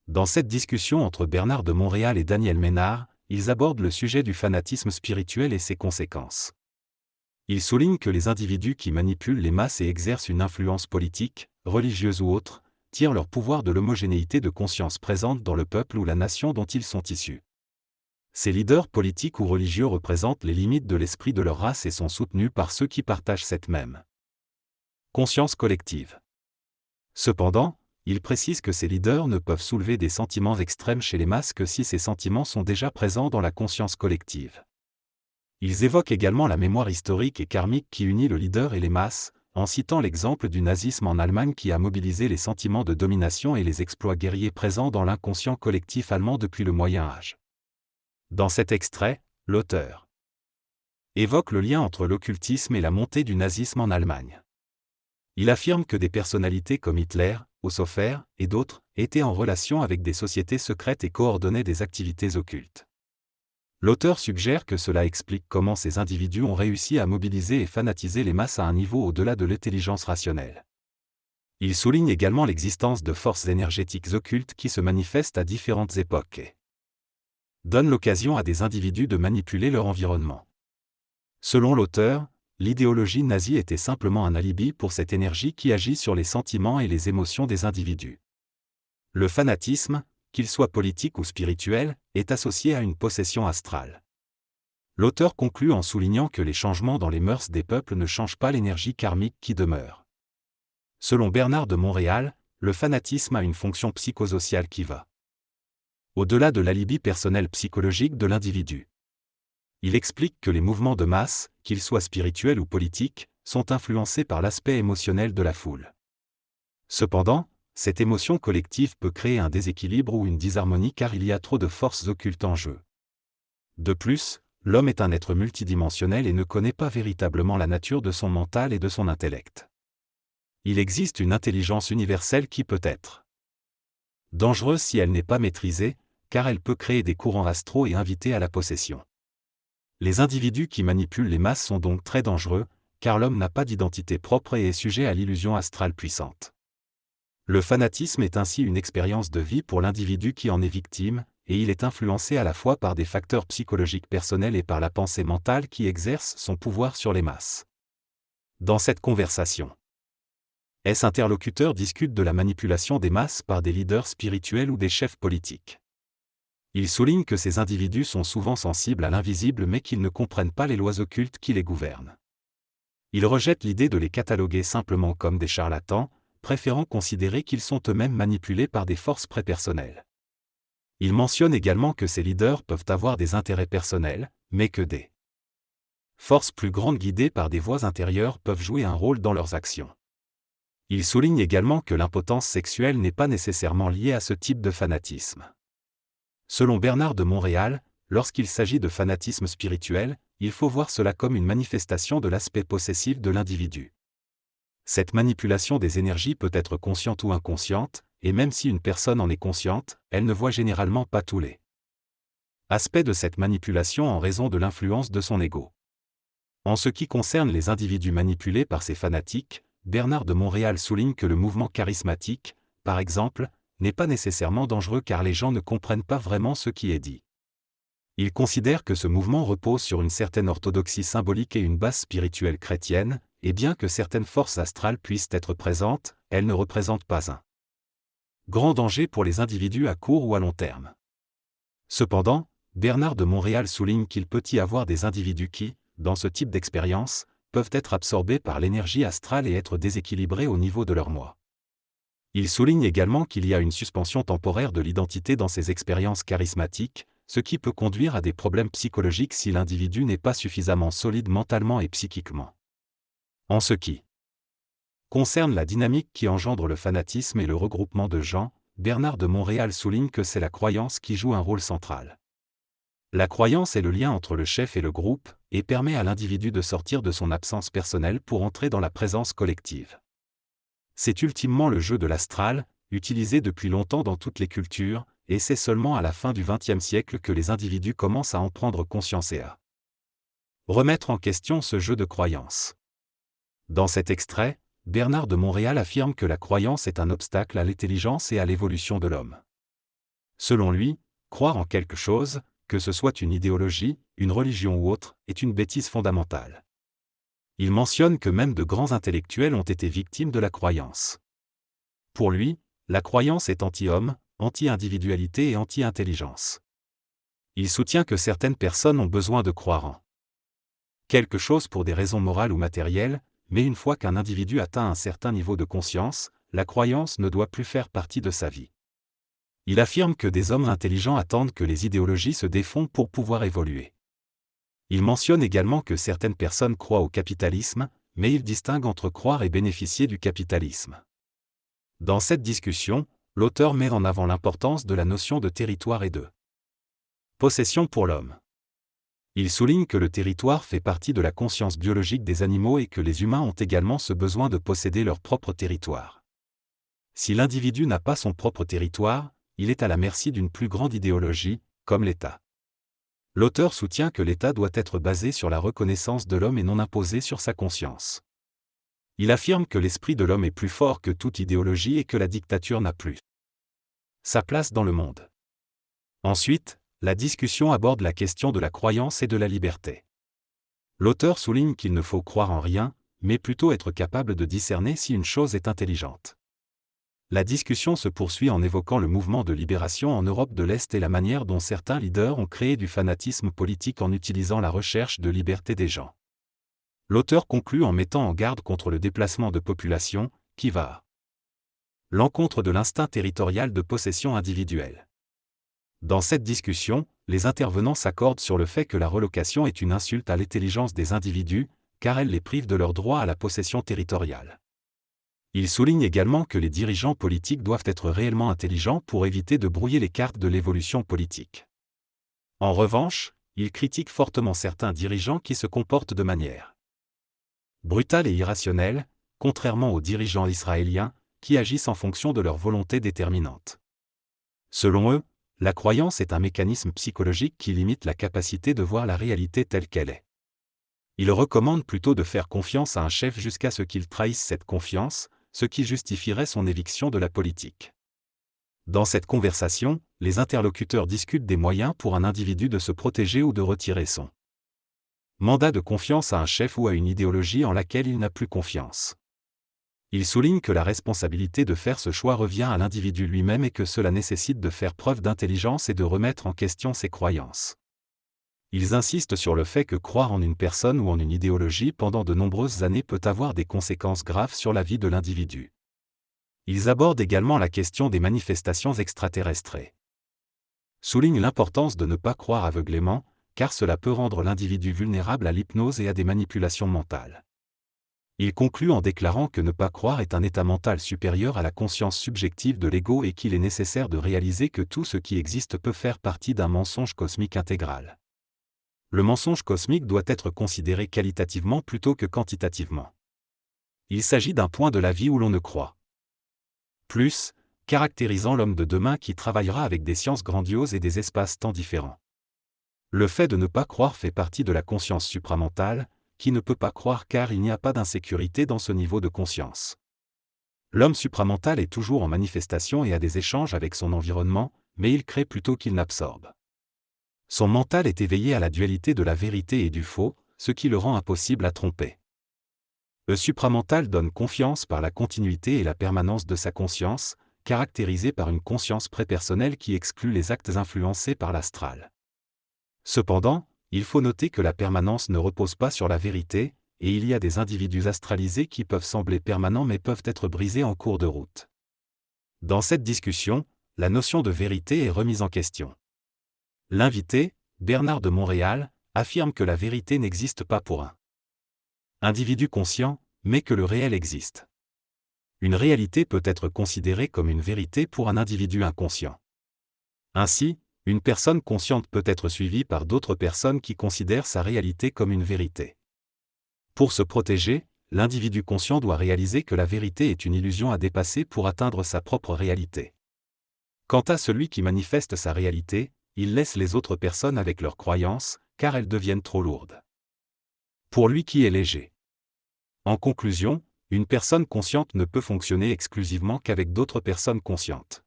Dans cette discussion entre Bernard de Montréal et Daniel Ménard, ils abordent le sujet du fanatisme spirituel et ses conséquences. Ils soulignent que les individus qui manipulent les masses et exercent une influence politique, religieuse ou autre, tirent leur pouvoir de l'homogénéité de conscience présente dans le peuple ou la nation dont ils sont issus. Ces leaders politiques ou religieux représentent les limites de l'esprit de leur race et sont soutenus par ceux qui partagent cette même conscience collective. Cependant, il précise que ces leaders ne peuvent soulever des sentiments extrêmes chez les masses que si ces sentiments sont déjà présents dans la conscience collective. Ils évoquent également la mémoire historique et karmique qui unit le leader et les masses, en citant l'exemple du nazisme en Allemagne qui a mobilisé les sentiments de domination et les exploits guerriers présents dans l'inconscient collectif allemand depuis le Moyen Âge. Dans cet extrait, l'auteur évoque le lien entre l'occultisme et la montée du nazisme en Allemagne. Il affirme que des personnalités comme Hitler, Hofer et d'autres étaient en relation avec des sociétés secrètes et coordonnaient des activités occultes. L'auteur suggère que cela explique comment ces individus ont réussi à mobiliser et fanatiser les masses à un niveau au-delà de l'intelligence rationnelle. Il souligne également l'existence de forces énergétiques occultes qui se manifestent à différentes époques et donnent l'occasion à des individus de manipuler leur environnement. Selon l'auteur, l'idéologie nazie était simplement un alibi pour cette énergie qui agit sur les sentiments et les émotions des individus. Le fanatisme, qu'il soit politique ou spirituel, est associé à une possession astrale. L'auteur conclut en soulignant que les changements dans les mœurs des peuples ne changent pas l'énergie karmique qui demeure. Selon Bernard de Montréal, le fanatisme a une fonction psychosociale qui va au-delà de l'alibi personnel psychologique de l'individu. Il explique que les mouvements de masse, qu'ils soient spirituels ou politiques, sont influencés par l'aspect émotionnel de la foule. Cependant, cette émotion collective peut créer un déséquilibre ou une disharmonie car il y a trop de forces occultes en jeu. De plus, l'homme est un être multidimensionnel et ne connaît pas véritablement la nature de son mental et de son intellect. Il existe une intelligence universelle qui peut être dangereuse si elle n'est pas maîtrisée, car elle peut créer des courants astraux et inviter à la possession. Les individus qui manipulent les masses sont donc très dangereux, car l'homme n'a pas d'identité propre et est sujet à l'illusion astrale puissante. Le fanatisme est ainsi une expérience de vie pour l'individu qui en est victime, et il est influencé à la fois par des facteurs psychologiques personnels et par la pensée mentale qui exerce son pouvoir sur les masses. Dans cette conversation, interlocuteurs discutent de la manipulation des masses par des leaders spirituels ou des chefs politiques. Ils soulignent que ces individus sont souvent sensibles à l'invisible mais qu'ils ne comprennent pas les lois occultes qui les gouvernent. Ils rejettent l'idée de les cataloguer simplement comme des charlatans, préférant considérer qu'ils sont eux-mêmes manipulés par des forces prépersonnelles. Ils mentionnent également que ces leaders peuvent avoir des intérêts personnels, mais que des forces plus grandes guidées par des voies intérieures peuvent jouer un rôle dans leurs actions. Ils soulignent également que l'impotence sexuelle n'est pas nécessairement liée à ce type de fanatisme. Selon Bernard de Montréal, lorsqu'il s'agit de fanatisme spirituel, il faut voir cela comme une manifestation de l'aspect possessif de l'individu. Cette manipulation des énergies peut être consciente ou inconsciente, et même si une personne en est consciente, elle ne voit généralement pas tous les aspects de cette manipulation en raison de l'influence de son ego. En ce qui concerne les individus manipulés par ces fanatiques, Bernard de Montréal souligne que le mouvement charismatique, par exemple, n'est pas nécessairement dangereux car les gens ne comprennent pas vraiment ce qui est dit. Il considère que ce mouvement repose sur une certaine orthodoxie symbolique et une base spirituelle chrétienne, et bien que certaines forces astrales puissent être présentes, elles ne représentent pas un grand danger pour les individus à court ou à long terme. Cependant, Bernard de Montréal souligne qu'il peut y avoir des individus qui, dans ce type d'expérience, peuvent être absorbés par l'énergie astrale et être déséquilibrés au niveau de leur moi. Il souligne également qu'il y a une suspension temporaire de l'identité dans ces expériences charismatiques, ce qui peut conduire à des problèmes psychologiques si l'individu n'est pas suffisamment solide mentalement et psychiquement. En ce qui concerne la dynamique qui engendre le fanatisme et le regroupement de gens, Bernard de Montréal souligne que c'est la croyance qui joue un rôle central. La croyance est le lien entre le chef et le groupe, et permet à l'individu de sortir de son absence personnelle pour entrer dans la présence collective. C'est ultimement le jeu de l'astral, utilisé depuis longtemps dans toutes les cultures, et c'est seulement à la fin du XXe siècle que les individus commencent à en prendre conscience et à remettre en question ce jeu de croyance. Dans cet extrait, Bernard de Montréal affirme que la croyance est un obstacle à l'intelligence et à l'évolution de l'homme. Selon lui, croire en quelque chose, que ce soit une idéologie, une religion ou autre, est une bêtise fondamentale. Il mentionne que même de grands intellectuels ont été victimes de la croyance. Pour lui, la croyance est anti-homme, anti-individualité et anti-intelligence. Il soutient que certaines personnes ont besoin de croire en quelque chose pour des raisons morales ou matérielles, mais une fois qu'un individu atteint un certain niveau de conscience, la croyance ne doit plus faire partie de sa vie. Il affirme que des hommes intelligents attendent que les idéologies se défont pour pouvoir évoluer. Il mentionne également que certaines personnes croient au capitalisme, mais il distingue entre croire et bénéficier du capitalisme. Dans cette discussion, l'auteur met en avant l'importance de la notion de territoire et de possession pour l'homme. Il souligne que le territoire fait partie de la conscience biologique des animaux et que les humains ont également ce besoin de posséder leur propre territoire. Si l'individu n'a pas son propre territoire, il est à la merci d'une plus grande idéologie, comme l'État. L'auteur soutient que l'État doit être basé sur la reconnaissance de l'homme et non imposé sur sa conscience. Il affirme que l'esprit de l'homme est plus fort que toute idéologie et que la dictature n'a plus sa place dans le monde. Ensuite, la discussion aborde la question de la croyance et de la liberté. L'auteur souligne qu'il ne faut croire en rien, mais plutôt être capable de discerner si une chose est intelligente. La discussion se poursuit en évoquant le mouvement de libération en Europe de l'Est et la manière dont certains leaders ont créé du fanatisme politique en utilisant la recherche de liberté des gens. L'auteur conclut en mettant en garde contre le déplacement de population, qui va à l'encontre de l'instinct territorial de possession individuelle. Dans cette discussion, les intervenants s'accordent sur le fait que la relocation est une insulte à l'intelligence des individus, car elle les prive de leur droit à la possession territoriale. Il souligne également que les dirigeants politiques doivent être réellement intelligents pour éviter de brouiller les cartes de l'évolution politique. En revanche, il critique fortement certains dirigeants qui se comportent de manière brutale et irrationnelle, contrairement aux dirigeants israéliens, qui agissent en fonction de leur volonté déterminante. Selon eux, la croyance est un mécanisme psychologique qui limite la capacité de voir la réalité telle qu'elle est. Il recommande plutôt de faire confiance à un chef jusqu'à ce qu'il trahisse cette confiance, ce qui justifierait son éviction de la politique. Dans cette conversation, les interlocuteurs discutent des moyens pour un individu de se protéger ou de retirer son mandat de confiance à un chef ou à une idéologie en laquelle il n'a plus confiance. Il souligne que la responsabilité de faire ce choix revient à l'individu lui-même et que cela nécessite de faire preuve d'intelligence et de remettre en question ses croyances. Ils insistent sur le fait que croire en une personne ou en une idéologie pendant de nombreuses années peut avoir des conséquences graves sur la vie de l'individu. Ils abordent également la question des manifestations extraterrestres et soulignent l'importance de ne pas croire aveuglément, car cela peut rendre l'individu vulnérable à l'hypnose et à des manipulations mentales. Il conclut en déclarant que ne pas croire est un état mental supérieur à la conscience subjective de l'ego et qu'il est nécessaire de réaliser que tout ce qui existe peut faire partie d'un mensonge cosmique intégral. Le mensonge cosmique doit être considéré qualitativement plutôt que quantitativement. Il s'agit d'un point de la vie où l'on ne croit plus, caractérisant l'homme de demain qui travaillera avec des sciences grandioses et des espaces-temps différents. Le fait de ne pas croire fait partie de la conscience supramentale, qui ne peut pas croire car il n'y a pas d'insécurité dans ce niveau de conscience. L'homme supramental est toujours en manifestation et a des échanges avec son environnement, mais il crée plutôt qu'il n'absorbe. Son mental est éveillé à la dualité de la vérité et du faux, ce qui le rend impossible à tromper. Le supramental donne confiance par la continuité et la permanence de sa conscience, caractérisée par une conscience prépersonnelle qui exclut les actes influencés par l'astral. Cependant, il faut noter que la permanence ne repose pas sur la vérité, et il y a des individus astralisés qui peuvent sembler permanents mais peuvent être brisés en cours de route. Dans cette discussion, la notion de vérité est remise en question. L'invité, Bernard de Montréal, affirme que la vérité n'existe pas pour un individu conscient, mais que le réel existe. Une réalité peut être considérée comme une vérité pour un individu inconscient. Ainsi, une personne consciente peut être suivie par d'autres personnes qui considèrent sa réalité comme une vérité. Pour se protéger, l'individu conscient doit réaliser que la vérité est une illusion à dépasser pour atteindre sa propre réalité. Quant à celui qui manifeste sa réalité, il laisse les autres personnes avec leurs croyances, car elles deviennent trop lourdes pour lui qui est léger. En conclusion, une personne consciente ne peut fonctionner exclusivement qu'avec d'autres personnes conscientes.